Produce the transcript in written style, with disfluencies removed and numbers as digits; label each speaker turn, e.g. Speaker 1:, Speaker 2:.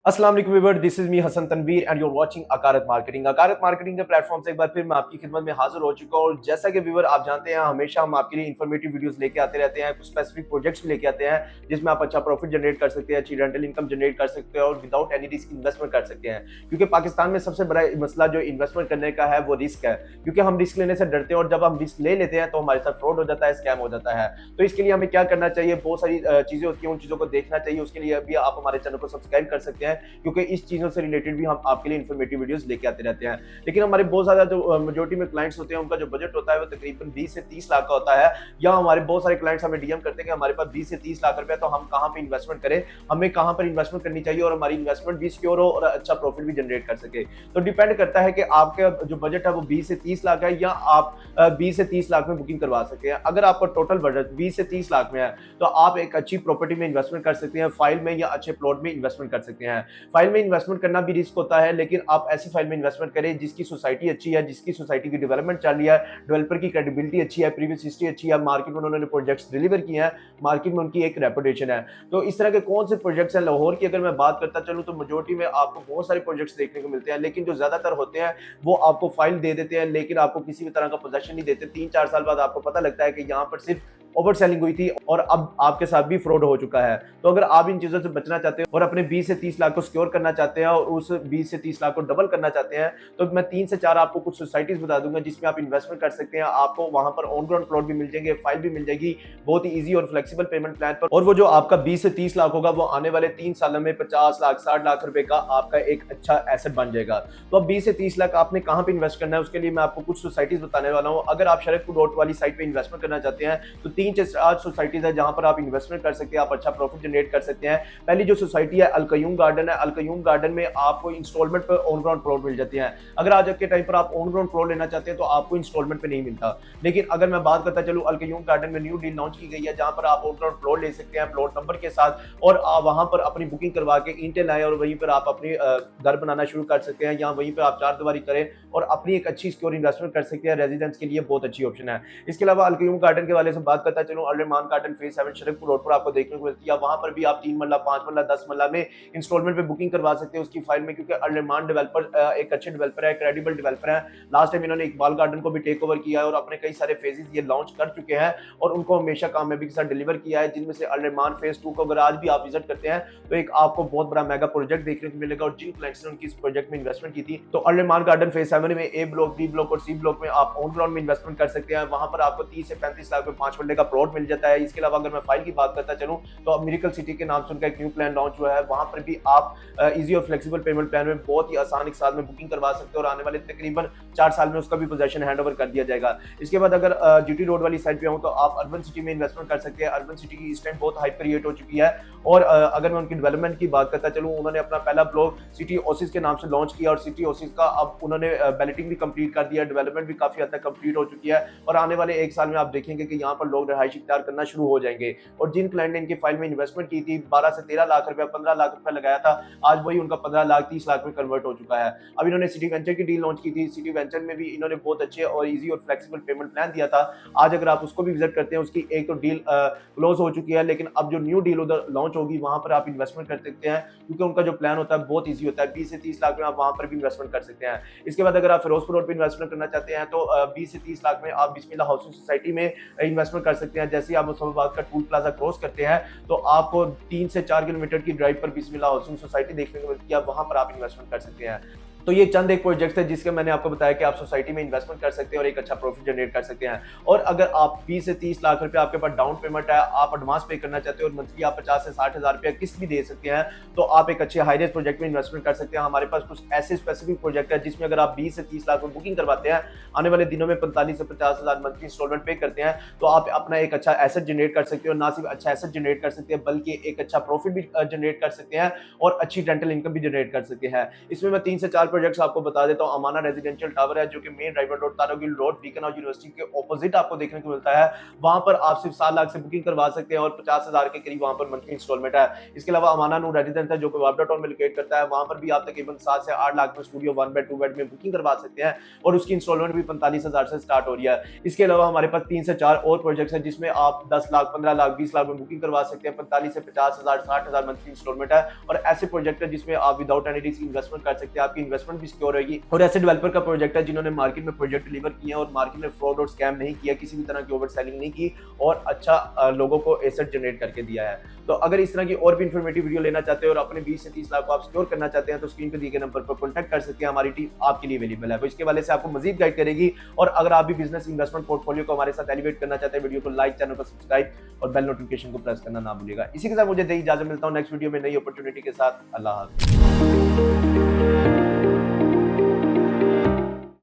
Speaker 1: अस्सलाम वालेकुम viewer, this is me Hasan Tanveer and you are watching Akarat marketing. Akarat marketing के platform से एक बार फिर मैं आपकी खिदमत में हाजिर हो चुका हूं। और जैसा कि व्यूअर आप जानते हैं, हमेशा हम आपके लिए इंफॉर्मेटिव वीडियोस लेके आते रहते हैं, कुछ स्पेसिफिक प्रोजेक्ट्स भी लेके आते हैं जिसमें आप अच्छा प्रॉफिट जनरेट कर सकते हैं, अच्छी रेंटल इनकम जनरेट कर सकते हैं और विदाउट एनी रिस्क इन्वेस्टमेंट कर सकते हैं। क्योंकि पाकिस्तान में सबसे बड़ा मसला जो इन्वेस्टमेंट करने का है वो रिस्क है, क्योंकि हम रिस्क लेने से डरते हैं और जब हम रिस्क ले लेते हैं तो हमारे साथ फ्रॉड हो जाता है, स्कैम हो जाता है। तो इसके लिए हमें क्या करना चाहिए, बहुत सारी चीजें होती हैं, उन चीजों को देखना चाहिए। उसके लिए भी आप हमारे चैनल को सब्सक्राइब कर सकते हैं, क्योंकि इस चीजों से रिलेटेड भी हम आपके लिए इन्फॉर्मेटिव वीडियोस लेके आते रहते हैं। लेकिन हमारे बहुत ज्यादा जो मेजोरिटी में क्लाइंट्स होते हैं, उनका जो बजट होता है वो तकरीबन 20 से 30 लाख का होता है। या हमारे बहुत सारे क्लाइंट्स हमें डीएम करते हैं कि हमारे पास 20 से 30 लाख रुपए, तो हम कहां पे इन्वेस्टमेंट करें, हमें कहां पर इन्वेस्टमेंट करनी चाहिए और हमारी इन्वेस्टमेंट भी सिक्योर हो और अच्छा प्रॉफिट भी जनरेट कर सके। तो डिपेंड करता है कि आपका जो बजट है वो 20 से 30 लाख है या आप 20 से 30 लाख में बुकिंग करवा सकते हैं। अगर आपका टोटल बजट 20 से 30 लाख में है तो आप एक अच्छी प्रॉपर्टी में इन्वेस्टमेंट कर सकते हैं, फाइल में या अच्छे प्लॉट में इन्वेस्टमेंट कर सकते हैं। फाइल में इन्वेस्टमेंट करना भी रिस्क होता है, लेकिन आप ऐसी फाइल में इन्वेस्टमेंट करें जिसकी सोसाइटी अच्छी है, जिसकी सोसाइटी की डेवलपमेंट चल रही है, डेवलपर की क्रेडिबिलिटी अच्छी है, प्रीवियस हिस्ट्री अच्छी है, मार्केट में उन्होंने प्रोजेक्ट्स डिलीवर किए हैं, मार्केट में उनकी एक रेपुटेशन है। तो इस तरह के कौन से प्रोजेक्ट्स हैं लाहौर की अगर मैं बात करता चलूं तो मेजोरिटी में आपको बहुत सारे प्रोजेक्ट्स देखने को मिलते हैं, लेकिन जो ज्यादातर होते हैं वो आपको फाइल दे देते हैं लेकिन आपको किसी भी तरह का पोजेशन नहीं देते। 3-4 साल बाद आपको पता लगता है कि यहाँ पर सिर्फ ओवर सेलिंग हुई थी और अब आपके साथ भी फ्रॉड हो चुका है। तो अगर आप इन चीजों से बचना चाहते हैं और अपने 20 से 30 लाख को सिक्योर करना चाहते हैं और उस 20 से 30 लाख को डबल करना चाहते हैं, तो मैं 3 से 4 आपको कुछ सोसाइटीज बता दूंगा जिसमें आप इन्वेस्टमेंट कर सकते हैं। आपको वहां पर ऑन ग्राउंड प्लॉट भी मिल जाएंगे, फाइल भी मिल जाएगी, बहुत ही ईजी और फ्लेक्सिबल पेमेंट प्लान पर। और वो जो आपका 20 से 30 लाख होगा वो आने वाले 3 सालों में 50 लाख 60 लाख रुपए का आपका एक अच्छा एसेट बन जाएगा। तो अब 20 से 30 लाख आपने कहां पे इन्वेस्ट करना है, उसके लिए मैं आपको कुछ सोसाइटीज बताने वाला हूं। अगर आप शरकपुर रोड वाली साइट पे इन्वेस्टमेंट करना चाहते हैं तो 3 से 4 सोसाइटीज है जहां पर आप इन्वेस्टमेंट कर सकते हैं, आप अच्छा प्रॉफिट जनरेट कर सकते हैं। पहली जो सोसाइटी है अल-कयूम गार्डन है। अल-कयूम गार्डन में आपको इंस्टॉलमेंट पर ऑन ग्राउंड प्लॉट मिल जाते हैं। अगर आज के टाइम पर आप ऑन ग्राउंड प्लॉट लेना चाहते हैं तो आपको इंस्टॉलमेंट पे नहीं मिलता। लेकिन अगर मैं बात करता चलूं, अल-कयूम गार्डन में न्यू डील लॉन्च की गई है जहां पर आप ऑन ग्राउंड प्लॉट ले सकते हैं प्लॉट नंबर के साथ, और वहां पर अपनी बुकिंग करवा के ईंटें लाएं और वहीं पर आप अपनी घर बनाना शुरू कर सकते हैं, या वहीं पर आप चार दीवारी करें और अपनी एक अच्छी सिक्योर इन्वेस्टमेंट कर सकते हैं। रेजिडेंस के लिए बहुत अच्छी ऑप्शन है। इसके अलावा अल-कयूम गार्डन के वाले से बात करता चलूं, Al-Rahman garden phase 7 Sharakpur road पर आपको देखने को मिलती है। वहां पर भी आप 3 मरला 5 मरला 10 मरला में इंस्टॉलमेंट पे बुकिंग करवा सकते हैं उसकी फाइल में, क्योंकि अल-रहमान डेवलपर एक अच्छे डेवलपर है, क्रेडिबल डेवलपर है। लास्ट टाइम इन्होंने इकबाल गार्डन को भी टेक ओवर किया है और अपने कई सारे फेजेस ये लॉन्च कर चुके हैं और उनको हमेशा कामयाबी के साथ डिलीवर किया है, जिनमें से अल-रहमान फेज 2 को अगर आज भी आप विजिट करते हैं तो एक आपको बहुत बड़ा मेगा प्रोजेक्ट देखने को मिलेगा। और जिन क्लाइंट्स ने उनकी इस प्रोजेक्ट में इन्वेस्टमेंट की थी, तो अल-रहमान गार्डन फेज 7 में ए ब्लॉक, बी ब्लॉक और सी ब्लॉक में आप ऑन ग्राउंड में इन्वेस्टमेंट कर सकते हैं। वहां पर आपको 30 से 35 लाख में 5 मरले का प्लॉट मिल जाता है। इसके अलावा अगर मैं फाइल की बात करता चलूं तो अब मिरेकल सिटी के नाम से उनका एक न्यू प्लान लॉन्च हुआ है। वहां पर भी आप इजी और फ्लेक्सिबल पेमेंट प्लान में बहुत ही आसान एक साल में बुकिंग करवा सकते हैं और आने वाले तकरीबन 4 साल में उसका भी पोजीशन हैंड ओवर कर दिया जाएगा। इसके बाद अगर जीटी रोड वाली साइड पे आऊं तो आप अर्बन सिटी में इन्वेस्टमेंट कर सकते हैं। अर्बन सिटी की इस टाइम बहुत हाइप क्रिएट हो चुकी है और अगर मैं उनकी डेवलपमेंट की बात करता चलूं, उन्होंने अपना पहला ब्लॉक सिटी ओसिस के नाम से लॉन्च किया और सिटी ओसिस का अब उन्होंने बैलेटिंग भी कंप्लीट कर दिया, डेवलपमेंट भी काफी हद तक कंप्लीट हो चुकी है और आने वाले 1 साल में आप देखेंगे कि यहाँ पर लोग रहायश इख्तियार करना शुरू हो जाएंगे। और जिन क्लाइंट ने इनकी फाइल में इन्वेस्टमेंट की थी, 12 से 13 लाख रुपया 15 लाख रुपया लगाया था, आज वही उनका 15 लाख 30 लाख में कन्वर्ट हो चुका है। अब इन्होंने सिटी वेंचर की डील लॉन्च की थी। सिटी वेंचर में भी इन्होंने बहुत अच्छे और इजी और फ्लेक्सिबल पेमेंट प्लान दिया था। आज अगर आप उसको भी विजिट करते हैं, उसकी एक तो डील क्लोज हो चुकी है, लेकिन अब जो न्यू डील उधर लॉन्च होगी वहां पर आप इन्वेस्टमेंट कर सकते हैं, क्योंकि उनका जो प्लान होता है बहुत ईजी होता है। 20 से 30 लाख में आप वहां पर भी इन्वेस्टमेंट कर सकते हैं। इसके बाद अगर आप फिरोजपुर रोड पर इन्वेस्टमेंट करना चाहते हैं तो 20 से 30 लाख में आप बिस्मिल्लाह हाउसिंग सोसाइटी में इन्वेस्टमेंट कर सकते हैं। जैसे ही आप मुस्तफाबाद का टूल प्लाजा क्रॉस करते हैं तो आपको 3 से 4 किलोमीटर की ड्राइव पर बिस्मिल्लाह हाउसिंग सोसाइटी देखने को मिलती है, वहां पर आप इन्वेस्टमेंट कर सकते हैं। तो ये चंद एक प्रोजेक्ट है जिसके मैंने आपको बताया कि आप सोसाइटी में इन्वेस्टमेंट कर सकते हैं और एक अच्छा प्रॉफिट जनरेट कर सकते हैं। और अगर आप 20 से 30 लाख रुपए आपके पास डाउन पेमेंट है, आप एडवांस पे करना चाहते हैं और मंथली आप 50 से 60 हजार रुपया किस्त भी दे सकते हैं, तो आप एक अच्छे हाई रिस्क प्रोजेक्ट में इन्वेस्टमेंट कर सकते हैं। हमारे पास कुछ ऐसे स्पेसिफिक प्रोजेक्ट है जिसमें अगर आप 20 से 30 लाख में बुकिंग करवाते हैं, आने वाले दिनों में 45 से 50 हजार मंथली इंस्टॉलमेंट पे करते हैं, तो आप अपना एक अच्छा एसेट जनरेट कर सकते हो। ना सिर्फ अच्छा एसेट जनरेट कर सकते हैं बल्कि एक अच्छा प्रॉफिट भी जनरेट कर सकते हैं और अच्छी रेंटल इनकम भी जनरेट कर सकते हैं। इसमें मैं 3 से 4 प्रोजेक्ट्स आपको बता देता हूँ। अमाना रेजिडेंशियल टावर है जो कि main driver road, Taragil road, Beaconhouse university के ऑपोजिट आपको देखने को मिलता है। वहां पर आप सिर्फ 7 लाख से बुकिंग करवा सकते हैं और 50,000 के करीब वहां पर मंथली इंस्टॉलमेंट है। इसके अलावा अमाना नूर रेजिडेंस है जो कि वापडा टाउन में लोकेट करता है। वहां पर भी आप तकरीबन 7 से 8 लाख में स्टूडियो 1 बेड 2 बेड में बुकिंग करवा सकते हैं और उसकी इंस्टॉलमेंट भी 45,000 से स्टार्ट हो रही है। इसके अलावा हमारे पास 3 से 4 और प्रोजेक्ट्स हैं जिसमें आप 10 लाख, 15 लाख, 20 लाख में बुकिंग करवा सकते हैं। 45 से 50,000, 60,000 मंथली इंस्टॉलमेंट है और ऐसे प्रोजेक्ट है जिसमें आप विदाउट एनी रिस्क इन्वेस्टमेंट कर सकते हैं। आपकी इन्वेस्टमेंट भी सिक्योर रहेगी। और ऐसे डेवलपर का प्रोजेक्ट है जिन्होंने मार्केट में प्रोजेक्ट डिलीवर किए हैं और मार्केट में फ्रॉड और स्कैम नहीं किया, किसी भी तरह की ओवर सेलिंग नहीं की और अच्छा लोगों को एसेट जनरेट करके दिया है। तो अगर इस तरह की और भी इंफॉर्मेटिव वीडियो लेना चाहते हैं और अपने 20 से 30 लाख को आप सिक्योर करना चाहते हैं तो स्क्रीन पे दिए गए नंबर पर कॉन्टैक्ट कर सकते हैं। हमारी टीम आपके लिए अवेलेबल है, वो इसके वाले से आपको मजीद गाइड करेगी। और अगर आप भी बिजनेस इन्वेस्टमेंट पोर्टफोलियो को हमारे साथ एलिवेट करना चाहते हैं, वीडियो को लाइक, चैनल को सब्सक्राइब और बेल नोटिफिकेशन को प्रेस करना ना भूलिएगा। इसी के साथ मुझे इजाजत, मिलता हूं नेक्स्ट वीडियो में नई अपॉर्चुनिटी के साथ। अल्लाह हाफिज़।